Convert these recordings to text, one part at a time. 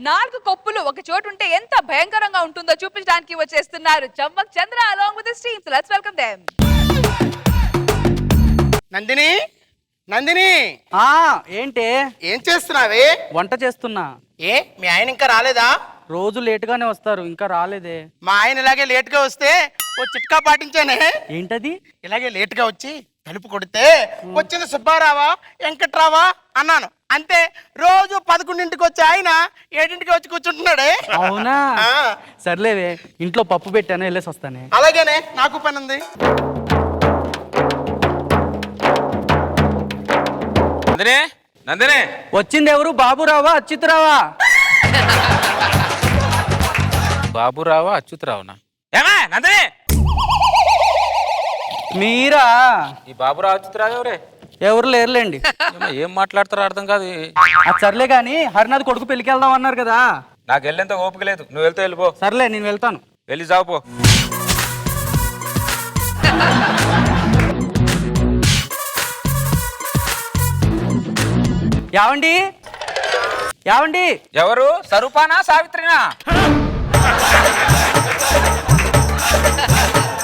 4 కప్పులు ఒక చోటు ఉంటే ఎంత భయంకరంగా ఉంటుందో చూపించడానికి వచ్చేస్తున్నారు చమ్మక్ చంద్ర along with his team. So let's welcome them. Nandini Nandini ఏంటి ఏం చేస్తున్నావే? వంట చేస్తున్నా. మీ ఆయన ఇంకా రాలేదా? రోజు లేట్ గానే వస్తారు, ఇంకా రాలేదే. మా ఆయన ఇలాగే లేట్ గా వస్తే ఓ చిట్కా పాటించానే. ఏంటది? ఇలాగే లేట్ గా వచ్చి తలుపు కొడితే వచ్చింది సుబ్బారావా వెంకట్రావా అన్నాను అంతే. రోజు 11ంటికి వచ్చి ఆయన 7ంటికి వచ్చి కూర్చుంటున్నాడే. అవునా? సర్లేవే, ఇంట్లో పప్పు పెట్టాను, వెళ్ళేసి వస్తానే. అలాగేనే, నాకు పని ఉంది. నందిని నందిని వచ్చింది ఎవరు? బాబురావా అచ్యుతరావా? బాబురావా అచ్యుతరావునా? ఏమే నందిని, మీరా? ఈ బాబురావు అచ్యుతరావు ఎవరే? ఎవరు లేరులేండి. ఏం మాట్లాడతారో అర్థం కాదు. అది సర్లే గాని హరినాథ్ కొడుకు పెళ్లికి వెళ్దాం అన్నారు కదా. నాకు వెళ్ళేంత ఓపిక లేదు, నువ్వు వెళ్తే వెళ్ళిపో. సర్లే, నేను వెళ్తాను. వెళ్ళి చావుపో. యావండి యావండి? ఎవరు? స్వరూపానా సావిత్రినా?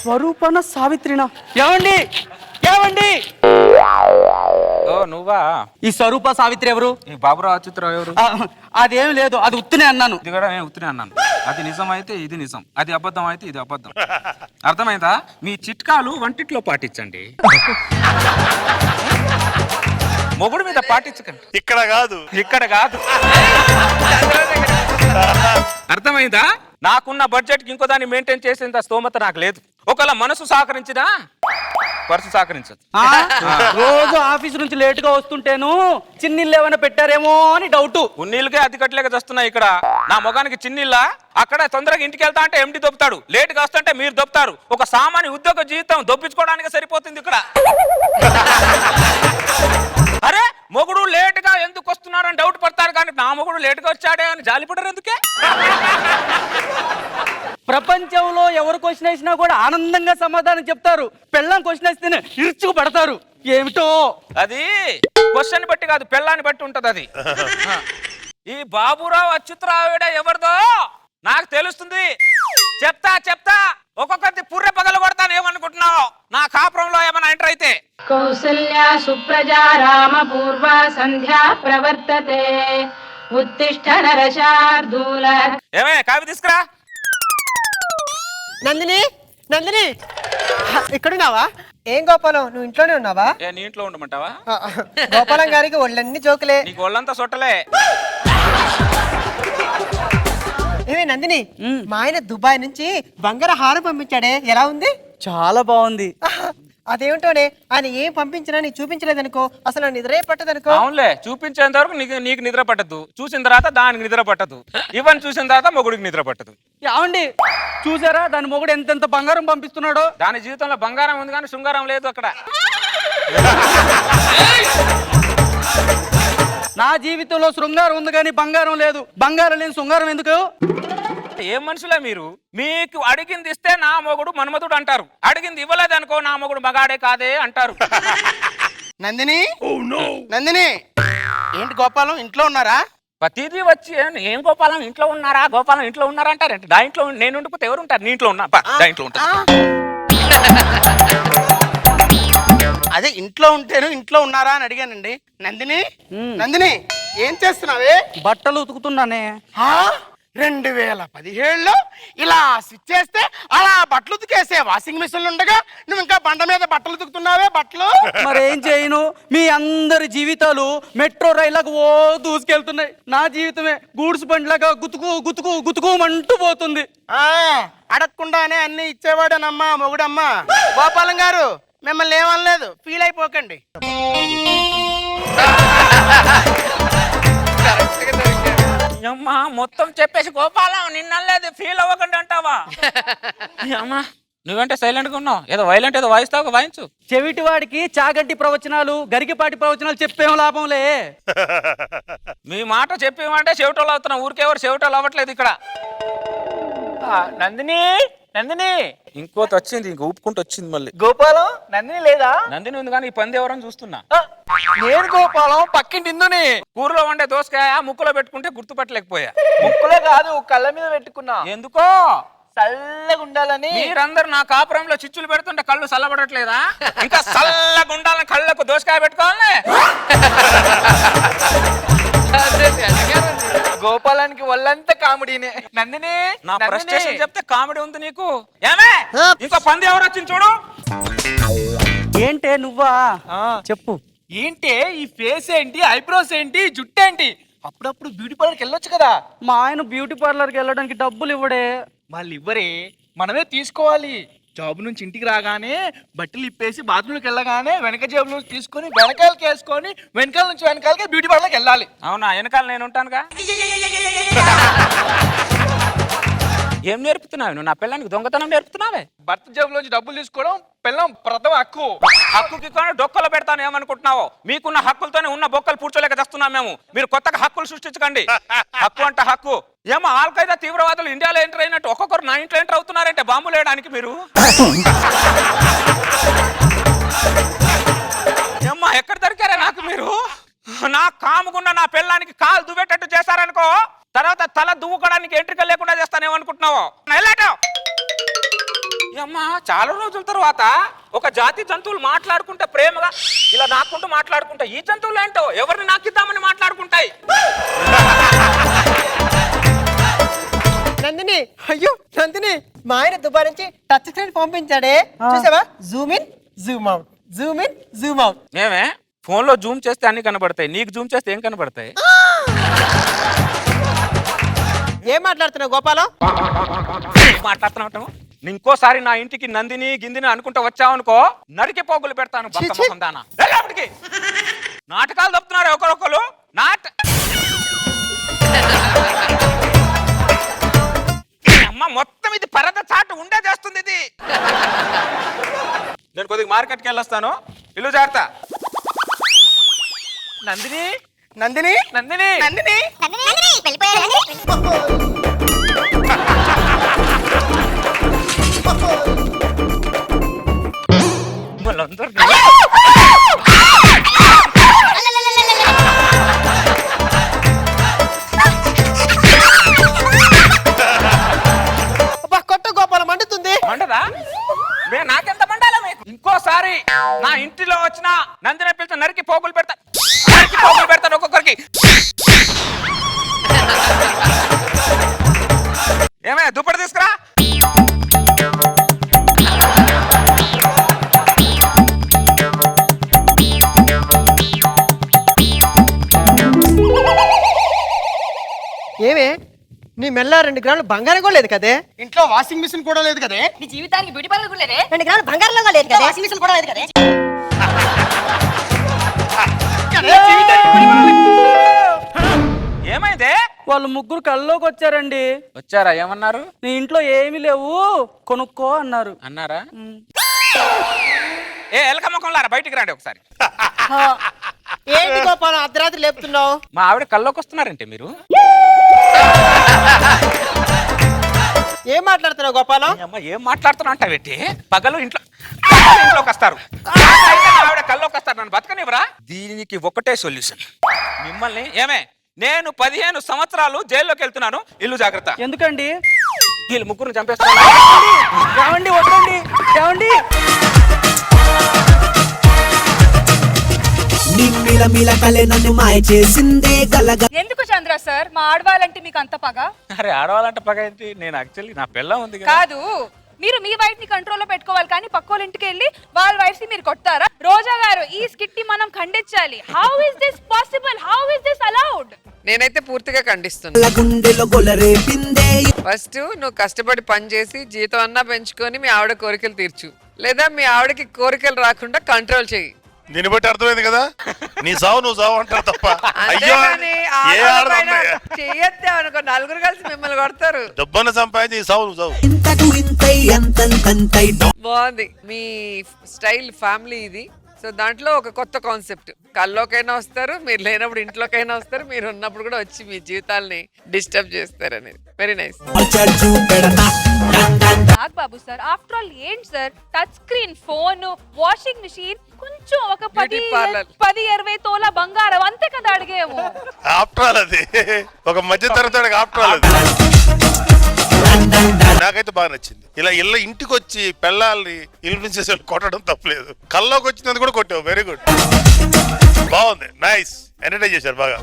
స్వరూపన సావిత్రినా? ఏవండి ఏవండి? ఓ నువ్వా? ఈ స్వరూప సావిత్రి ఎవరు? ఈ బాబురావు అచ్యుతరావు ఎవరు? అదేం లేదు, అది ఉత్తునే అన్నాను. ఇది కూడా నేను ఉత్తినే అన్నాను. అది నిజం అయితే ఇది నిజం, అది అబద్ధం అయితే ఇది అబద్ధం. అర్థమైందా? మీ చిట్కాలు వంటిట్లో పాటించండి, మొగుడు మీద పాటించకండి. ఇక్కడ కాదు, ఇక్కడ కాదు. అర్థమైందా? నాకున్న బడ్జెట్ కి ఇంకో దాన్ని మెయింటైన్ చేసేంత స్తోమత నాకు లేదు. ఒకవేళ మనసు సహకరించినా పర్సు సహకరించదు. రోజు ఆఫీస్ నుంచి లేట్ గా వస్తుంటేను చిన్నిళ్ళు ఏమైనా పెట్టారేమో అని డౌట్. ఉన్నీళ్ళకే అతి కట్టలేక వస్తున్నాయి ఇక్కడ. నా మొగానికి చిన్నిళ్ళ అక్కడ తొందరగా ఇంటికి వెళ్తా అంటే ఎండి దొప్పుతాడు, లేట్ గా వస్తుంటే మీరు దొప్పుతారు. ఒక సామాన్య ఉద్యోగ జీవితం దొప్పించుకోవడానికి సరిపోతుంది ఇక్కడ. అరే మొగుడు లేట్ గా ఎందుకు వస్తున్నారని డౌట్ పడతారు, కానీ నా మొగుడు లేట్ గా వచ్చాడే అని జాలిపడరు ఎందుకే? ప్రపంచంలో ఎవరు క్వశ్చన్ వేసినా కూడా ఆనందంగా సమాధానం చెప్తారు. పెళ్ళాం క్వశ్చన్ వేస్తేనే ఇరుచుకు పడతారు. ఏమిటో అది క్వశ్చన్ బట్టి కాదు, పెళ్ళాన్ని బట్టి ఉంటది అది. ఈ బాబురావు అచ్యుతరావుడ ఎవరిదో నాకు తెలుస్తుంది. చెప్తా చెప్తా, ఒక్కొక్కటి పుర్రె పగలు కొడతాను. ఏమనుకుంటున్నావు? నా కాపురంలో ఏమైనా ఎంటర్ అయితే? కౌసల్యా సుప్రజా రామ పూర్వ సంధ్యా ప్రవర్తతే ఉత్తిష్ఠ నరశార్దూల. ఏమే కావి తీసుకురా. నందిని నందిని ఇక్కడున్నావా? ఏం గోపాలం, నువ్వు ఇంట్లోనే ఉన్నావా? నీ ఇంట్లో ఉండమంటావా? గోపాలం గారికి ఒళ్ళన్నీ జోకులే. నీకు ఒళ్ళంతా సొట్టలే. ఏమే నందిని, మా ఆయన దుబాయ్ నుంచి బంగార హారం పంపించాడే, ఎలా ఉంది? చాలా బాగుంది. అదేమిటోనే, ఆయన ఏం పంపించినా నీకు చూపించలేదనుకో, అసలు నిద్రే పట్టదనుకో. అవునులే, చూపించేంత వరకు నీకు నిద్ర పట్టదు, చూసిన తర్వాత దానికి నిద్ర పట్టదు, ఇవన్నీ చూసిన తర్వాత మొగుడికి నిద్ర పట్టదు. ఏమండి చూసారా దాని మొగుడు ఎంతెంత బంగారం పంపిస్తున్నాడో? దాని జీవితంలో బంగారం ఉంది కానీ శృంగారం లేదు అక్కడ. నా జీవితంలో శృంగారం ఉంది కానీ బంగారం లేదు. బంగారం లేని శృంగారం ఎందుకు? ఏం మనుషులే మీరు? మీకు అడిగింది ఇస్తే నా మొగుడు మన్మధుడు అంటారు, అడిగింది ఇవ్వలేదు అనుకో నా మొగుడు మగాడే కాదే అంటారు. నందిని నందిని, ఏంటి గోపాలం ఇంట్లో ఉన్నారా? ప్రతిదీ వచ్చి ఏం గోపాలం ఇంట్లో ఉన్నారా, గోపాలం ఇంట్లో ఉన్నారా అంటారంటే, దా ఇంట్లో నేను ఉండిపోతే ఎవరు ఉంటారు? నీ ఇంట్లో ఉన్నా, దా ఇంట్లో ఉంటా. అదే ఇంట్లో ఉంటేను ఇంట్లో ఉన్నారా అని అడిగానండి. నందిని నందిని, ఏం చేస్తున్నావే? బట్టలు ఉతుకుతున్నానే. 2017లో ఇలా స్విచ్ చేస్తే అలా బట్టలు ఉతికేసే వాషింగ్ మిషన్లు ఉండగా నువ్వు ఇంకా బండ మీద బట్టలు ఉతుకుతున్నావే బట్టలు. మరేం చేయను, మీ అందరి జీవితాలు మెట్రో రైళ్లకు ఓ దూసుకెళ్తున్నాయి. నా జీవితమే గూడ్స్ బండ్లాగా గుతుకు గుతుకు గుతుకుమంటూ పోతుంది. అడగకుండానే అన్ని ఇచ్చేవాడనమ్మా మొగుడమ్మా. గోపాలం గారు మిమ్మల్ని ఏమనలేదు, ఫీల్ అయిపోకండి. అమ్మా మొత్తం చెప్పేసి గోపాలం నిన్నలేదు ఫీల్ అవ్వకండి అంటావా? అమ్మా నువ్వంటే సైలెంట్ గా ఉన్నావు, ఏదో వైలెంట్ ఏదో వాయిస్తావు, వాయించు. చెవిటి వాడికి చాగంటి ప్రవచనాలు గరికిపాటి ప్రవచనాలు చెప్పేం లాభంలే. మీ మాట చెప్పేమంటే చెవిటోళ్ళు అవుతున్నావు, ఊరికెవరు చెవిటోళ్ళు అవ్వట్లేదు ఇక్కడ. నందిని నందిని, ఇంకోటి వచ్చింది, ఇంక ఊపుకుంటూ వచ్చింది మళ్ళీ. గోపాలం నందిని లేదా? నందిని ఉంది కానీ ఈ పంది ఎవరని చూస్తున్నా. నేను గోపాలం పక్కింటి ఇందుని. కూరలో వండే దోసకాయ ముక్కులో పెట్టుకుంటే గుర్తుపట్టలేకపోయా. ముక్కులే కాదు కళ్ళ మీద పెట్టుకున్నా. ఎందుకో చల్లగా ఉండాలని. మీరందరూ నా కాపురంలో చిచ్చులు పెడుతుంటే కళ్ళు చల్లబడట్లేదా? ఇంకా చల్లగా ఉండాలని కళ్ళకు దోసకాయ పెట్టుకోవాలి. గోపాలానికి ఒళ్ళంతా కామెడీనే. నందిని నా ఫ్రస్ట్రేషన్ చెప్తే కామెడీ ఉంది నీకు. ఏమే ఇంకో పంది ఎవరు వచ్చింది చూడు. ఏంటే నువ్వా? చెప్పు. ఏంటి ఈ ఫేస్ ఏంటి, ఐబ్రోస్ ఏంటి, జుట్టు ఏంటి? అప్పుడప్పుడు బ్యూటీ పార్లర్కి వెళ్ళొచ్చు కదా. మా ఆయన బ్యూటీ పార్లర్కి వెళ్ళడానికి డబ్బులు ఇవ్వడే. వాళ్ళు ఇవ్వరే, మనమే తీసుకోవాలి. జాబ్ నుంచి ఇంటికి రాగానే బట్టలు ఇప్పేసి బాత్రూమ్కి వెళ్ళగానే వెనక జేబులో తీసుకొని వెనకాలకి వేసుకొని వెనకాల నుంచి వెనకాలకి బ్యూటీ పార్లర్కి వెళ్ళాలి. అవునా? వెనకాల నేను ఉంటానుగా. ఏం నేర్పుతున్నావు నువ్వు? నా పిల్లానికి దొంగతనం నేర్పుతున్నావే. భర్త జేబులోంచి డబ్బులు తీసుకోవడం పిల్లం ప్రథమ హక్కు. హక్కుకి కానీ డొక్కలు పెడతాను ఏమనుకుంటున్నావు? మీకున్న హక్కులతోనే ఉన్న బొక్కలు పూడ్చోలేక చేస్తున్నాం మేము. మీరు కొత్తగా హక్కులు సృష్టించకండి. హక్కు అంటే హక్కు. ఏమో ఆల్ఖైదా తీవ్రవాదులు ఇండియాలో ఎంటర్ అయినట్టు ఒక్కొక్కరు నా ఇంట్లో ఎంటర్ అవుతున్నారంటే బాంబులు వేయడానికి మీరు. ఏమ్మా ఎక్కడ దొరికారా నాకు మీరు? నా కాముకున్న నా పిల్లానికి కాలు దువ్వేటట్టు చేశారనుకో, తర్వాత తల దువ్వుకోవడానికి ఎంట్రికలు లేకుండా చేస్తానేమనుకుంటున్నావో. అమ్మా చాలా రోజుల తర్వాత ఒక జాతి జంతువులు మాట్లాడుకుంటే ప్రేమగా ఇలా నాకుంటూ మాట్లాడుకుంటాయి. ఈ జంతువులు ఏంటో ఎవరిని నాకిద్దామని మాట్లాడుకుంటాయి. నందిని, అయ్యో నందిని, మా ఆయన దుబాయ్ నుంచి టచ్ స్క్రీన్ పంపించాడే, చూసావా? Zoom in, Zoom out, Zoom in, Zoom out. మేమే ఫోన్లో జూమ్ చేస్తే అన్ని కనబడతాయి, నీకు జూమ్ చేస్తే ఏం కనబడతాయి? ఏం మాట్లాడుతున్నావు గోపాలం? మాట్లాడుతున్నావు. ఇంకోసారి నా ఇంటికి నందిని గిందిని అనుకుంటా వచ్చావనుకో, నరికి పోగులు పెడతాను. నాటకాలు తప్పుతున్నారు ఒకరొకరు. అమ్మ మొత్తం ఇది పరద చాటు ఉండే చేస్తుంది ఇది. నేను కొద్దిగా మార్కెట్కి వెళ్ళొస్తాను, ఇల్లు జాగ్రత్త. నందిని నందిని నందిని నందిని వాళ్ళందరూ కొత్త గోపాలం మండుతుంది. మండదా? నాకెంత మండాలా మీకు? ఇంకోసారి నా ఇంటిలో వచ్చిన నందిని పిలిచి నరికి పోగులు పెడతాను, నరికి పోగులు పెడతాను ఒక్కొక్కరికి. ఏమే దుప్పటి తీసుకురా. ఏమే నీ మెల్ల 2 గ్రాములు బంగారం కూడా లేదు కదే. ఇంట్లో వాషింగ్ మిషన్ కూడా లేదు కదే. నీ జీవితానికి బ్యూటీ పార్లర్ కూడా లేదే. 2 గ్రాములు బంగారంలో కూడా లేదు కదా, వాషింగ్ మిషన్ కూడా లేదు కదే. ఏమైందే? వాళ్ళు ముగ్గురు కల్లోకి వచ్చారండి. వచ్చారా? ఏమన్నారు? నీ ఇంట్లో ఏమీ లేవు, కొనుక్కో అన్నారు. అన్నారా? ఏ ఎలక ముఖంలారా బయటికి రండి ఒకసారి. ఏంటి గోపాలం అర్ధరాత్రి లేపుతున్నావు? మా ఆవిడ కల్లోకి వస్తున్నారంటే మీరు. ఏం మాట్లాడుతున్నావు గోపాలం? అమ్మ ఏం మాట్లాడుతున్నా అంటావేంటి? పగలు ఇంట్లోకి వస్తారు, అయితే మా ఆవిడ కల్లోకి వస్తారు. నన్ను బతకనివ్వరా? దీనికి ఒకటే సొల్యూషన్. మిమ్మల్ని ఏమే నేను 15 సంవత్సరాలు జైల్లోకి వెళ్తున్నాను, ఇల్లు జాగ్రత్త. ఎందుకండి? వీళ్ళు ముగ్గురు చంపేస్తాను. ఏమండి వద్దండి, ఏమండి? ఎందుకు చంద్ర సార్ మా ఆడవాళ్ళంటే మీకు అంత పగ? అరే ఆడవాలంటే పగ ఏంటి? నేను యాక్చువల్లీ నా పిల్ల ఉంది కదా. కాదు, మీరు మీ వైఫ్ ని కంట్రోల్లో పెట్టుకోవాలి, కానీ పక్కోళ్ళ ఇంటికి వెళ్ళి వాళ్ళ వైఫ్ ని మీరు కొడతారా? రోజా గారు, ఈ స్కిట్ ని మనం ఖండించాలి. How is this possible? How is this allowed? నేనైతే పూర్తిగా ఖండిస్తున్నా. ఫస్ట్ నువ్వు కష్టపడి పని చేసి జీతం అన్నా పెంచుకొని మీ ఆవిడ కోరికలు తీర్చు, లేదా మీ ఆవిడకి కోరికలు రాకుండా కంట్రోల్ చేయి. దీన్ని బట్టి అర్థమైంది కదా, నీ సావు నువ్వు సావు అంటారు తప్ప అయ్యో ఏ ఆడదమ్మా చెయ్యొద్దే అనుకో, నలుగురు కలిసి మిమ్మల్ని కొడతారు. డబ్బన్న సంపాదించి ఈ సావు నువ్వు సావు. బాగుంది మీ స్టైల్, ఫ్యామిలీ ఇది. సో దాంట్లో ఒక కొత్త కాన్సెప్ట్, కల్లోకైనా వస్తారు, మీరు లేనప్పుడు ఇంట్లోకైనా వస్తారు, మీరు ఉన్నప్పుడు కూడా వచ్చి మీ జీవితాల్ని డిస్టర్బ్ చేస్తారు అనేది. Very nice. Nag Babu Babu sir, after all ఏంటి sir, touch screen phone, washing machine, కొంచెం ఒక Beauty parlour. 10-20 తోల బంగారం అంతే కదా అడిగేమో. ఆఫ్టర్ ఆల్ అది ఒక మధ్య తరగతి ఆఫ్టర్ ఆల్ అది. నాకైతే బాగా నచ్చింది. ఇలా ఇంటికి వచ్చి పెళ్ళాలని ఇన్ఫ్లుయెన్స్ కొట్టడం తప్పలేదు. కల్లోకి వచ్చినందుకు కూడా కొట్టావు. వెరీ గుడ్, బాగుంది, నైస్, ఎంటర్టైన్ చేశారు బాగా.